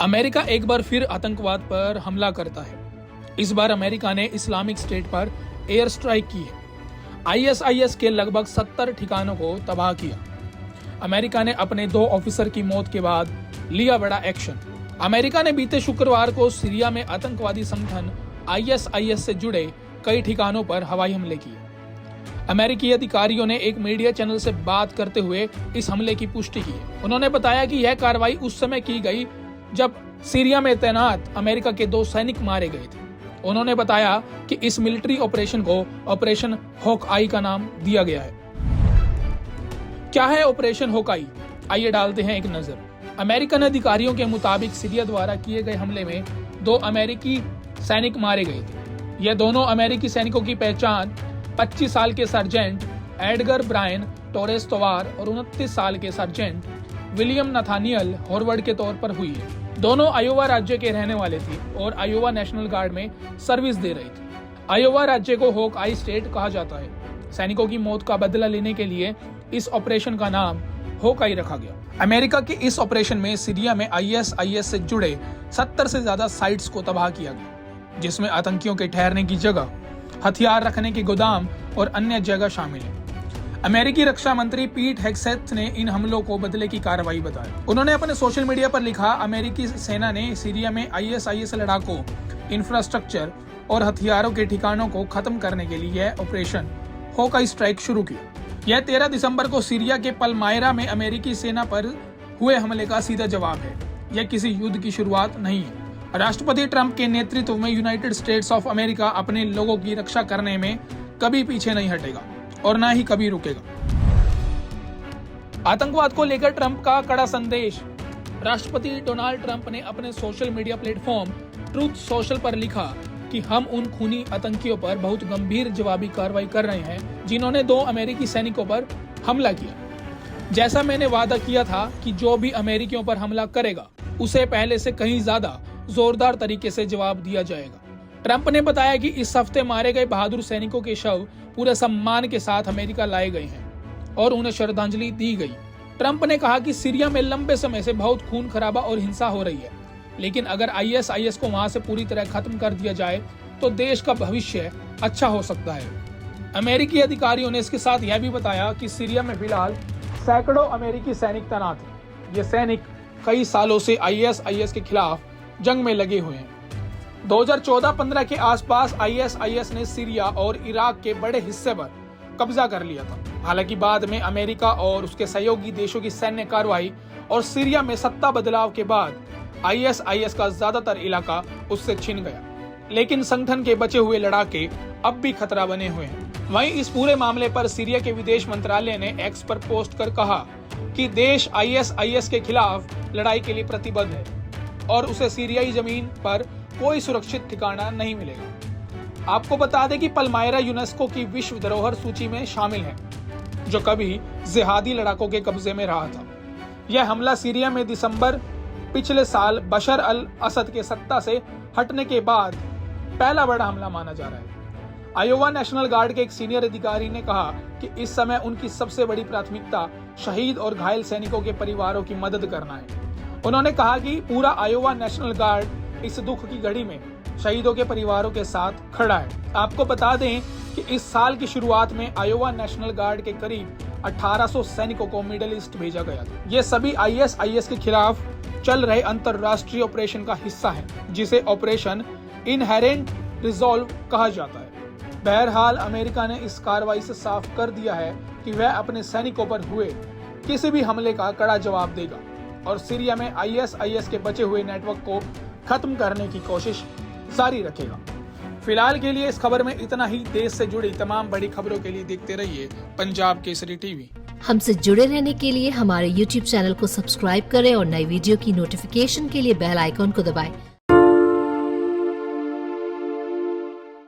America एक बार फिर आतंकवाद पर हमला करता है। इस बार अमेरिका ने इस्लामिक स्टेट पर एयर स्ट्राइक की है। आईएसआईएस के लगभग 70 ठिकानों को तबाह किया। अमेरिका ने अपने 2 ऑफिसर की मौत के बाद लिया बड़ा एक्शन। अमेरिका ने बीते शुक्रवार को सीरिया में आतंकवादी संगठन आईएसआईएस से जुड़े कई ठिकानों पर हवाई हमले किए। अमेरिकी अधिकारियों ने एक मीडिया चैनल से बात करते हुए इस हमले की पुष्टि की है। उन्होंने बताया कि यह कार्रवाई उस समय की गई जब सीरिया में तैनात अमेरिका के 2 सैनिक मारे गए थे। उन्होंने बताया कि इस मिलिट्री ऑपरेशन को ऑपरेशन हॉकआई का नाम दिया गया है। क्या है ऑपरेशन हॉकआई? आइए डालते हैं एक नजर। अमेरिकन अधिकारियों के मुताबिक सीरिया द्वारा किए गए हमले में 2 अमेरिकी सैनिक मारे गए थे। यह दोनों अमेरिकी सैनिकों की पहचान 25 साल के सर्जेंट एडगर ब्रायन टोरेस तोवार और 29 साल के सर्जेंट विलियम नथानियल हॉरवर्ड के तौर पर हुई है। दोनों आयोवा राज्य के रहने वाले थे और आयोवा नेशनल गार्ड में सर्विस दे रही थी। आयोवा राज्य को हॉकआई स्टेट कहा जाता है। सैनिकों की मौत का बदला लेने के लिए इस ऑपरेशन का नाम हॉकआई रखा गया। अमेरिका के इस ऑपरेशन में सीरिया में आईएसआईएस से जुड़े 70 से ज्यादा साइट्स को तबाह किया गया, जिसमें आतंकियों के ठहरने की जगह, हथियार रखने के गोदाम और अन्य जगह शामिल है। अमेरिकी रक्षा मंत्री पीट हेग्सेथ ने इन हमलों को बदले की कार्रवाई बताया। उन्होंने अपने सोशल मीडिया पर लिखा, अमेरिकी सेना ने सीरिया में आईएसआईएस लड़ाकों, इंफ्रास्ट्रक्चर और हथियारों के ठिकानों को खत्म करने के लिए ऑपरेशन हॉकआई स्ट्राइक शुरू की। यह 13 दिसंबर को सीरिया के पलमायरा में अमेरिकी सेना पर हुए हमले का सीधा जवाब है। यह किसी युद्ध की शुरुआत नहीं है। राष्ट्रपति ट्रंप के नेतृत्व में यूनाइटेड स्टेट्स ऑफ अमेरिका अपने लोगों की रक्षा करने में कभी पीछे नहीं हटेगा और ना ही कभी रुकेगा। आतंकवाद को लेकर ट्रंप का कड़ा संदेश। राष्ट्रपति डोनाल्ड ट्रंप ने अपने social media platform truth social पर लिखा कि हम उन खूनी आतंकियों पर बहुत गंभीर जवाबी कार्रवाई कर रहे हैं जिन्होंने 2 अमेरिकी सैनिकों पर हमला किया। जैसा मैंने वादा किया था कि जो भी अमेरिकियों पर हमला करेगा उसे पहले से कहीं ज्यादा जोरदार तरीके से जवाब दिया जाएगा। ट्रंप ने बताया कि इस हफ्ते मारे गए बहादुर सैनिकों के शव पूरे सम्मान के साथ अमेरिका लाए गए हैं और उन्हें श्रद्धांजलि दी गई। ट्रंप ने कहा कि सीरिया में लंबे समय से बहुत खून खराबा और हिंसा हो रही है, लेकिन अगर आईएसआईएस को वहां से पूरी तरह खत्म कर दिया जाए तो देश का भविष्य अच्छा हो सकता है। अमेरिकी अधिकारियों ने इसके साथ यह भी बताया कि सीरिया में फिलहाल सैकड़ों अमेरिकी सैनिक तैनात हैं। ये सैनिक कई सालों से आईएसआईएस के खिलाफ जंग में लगे हुए हैं। 2014-15 के आसपास आईएसआईएस ने सीरिया और इराक के बड़े हिस्से पर कब्जा कर लिया था। हालांकि बाद में अमेरिका और उसके सहयोगी देशों की सैन्य कार्रवाई और सीरिया में सत्ता बदलाव के बाद आईएसआईएस का ज्यादातर इलाका उससे छिन गया, लेकिन संगठन के बचे हुए लड़ाके अब भी खतरा बने हुए हैं। वहीं इस पूरे मामले पर सीरिया के विदेश मंत्रालय ने एक्स पर पोस्ट कर कहा कि देश आईएसआईएस के खिलाफ लड़ाई के लिए प्रतिबद्ध है और उसे सीरियाई जमीन पर कोई सुरक्षित ठिकाना नहीं मिलेगा। आपको बता दें कि पलमायरा यूनेस्को की विश्व धरोहर सूची में शामिल है, जो कभी जिहादी लड़ाकों के कब्जे में रहा था। यह हमला सीरिया में दिसंबर पिछले साल बशर अल असद के सत्ता से हटने के बाद पहला बड़ा हमला माना जा रहा है। आयोवा नेशनल गार्ड के एक सीनियर अधिकारी ने कहा कि इस समय उनकी सबसे बड़ी प्राथमिकता शहीद और घायल सैनिकों के परिवारों की मदद करना है। उन्होंने कहा कि पूरा आयोवा नेशनल गार्ड इस दुख की घड़ी में शहीदों के परिवारों के साथ खड़ा है। आपको बता दें कि इस साल की शुरुआत में आयोवा नेशनल गार्ड के करीब 1800 सैनिकों को मिडिल ईस्ट भेजा गया था। ये सभी आईएसआईएस के खिलाफ चल रहे अंतरराष्ट्रीय ऑपरेशन का हिस्सा है, जिसे ऑपरेशन इनहेरेंट रिजॉल्व कहा जाता है। बहरहाल अमेरिका ने इस कार्रवाई से साफ कर दिया है कि वह अपने सैनिकों पर हुए किसी भी हमले का कड़ा जवाब देगा और सीरिया में आईएसआईएस के बचे हुए नेटवर्क को खत्म करने की कोशिश जारी रखेगा। फिलहाल के लिए इस खबर में इतना ही। देश से जुड़ी तमाम बड़ी खबरों के लिए देखते रहिए पंजाब केसरी टीवी। हमसे जुड़े रहने के लिए हमारे YouTube चैनल को सब्सक्राइब करें और नई वीडियो की नोटिफिकेशन के लिए बेल आइकॉन को दबाएं।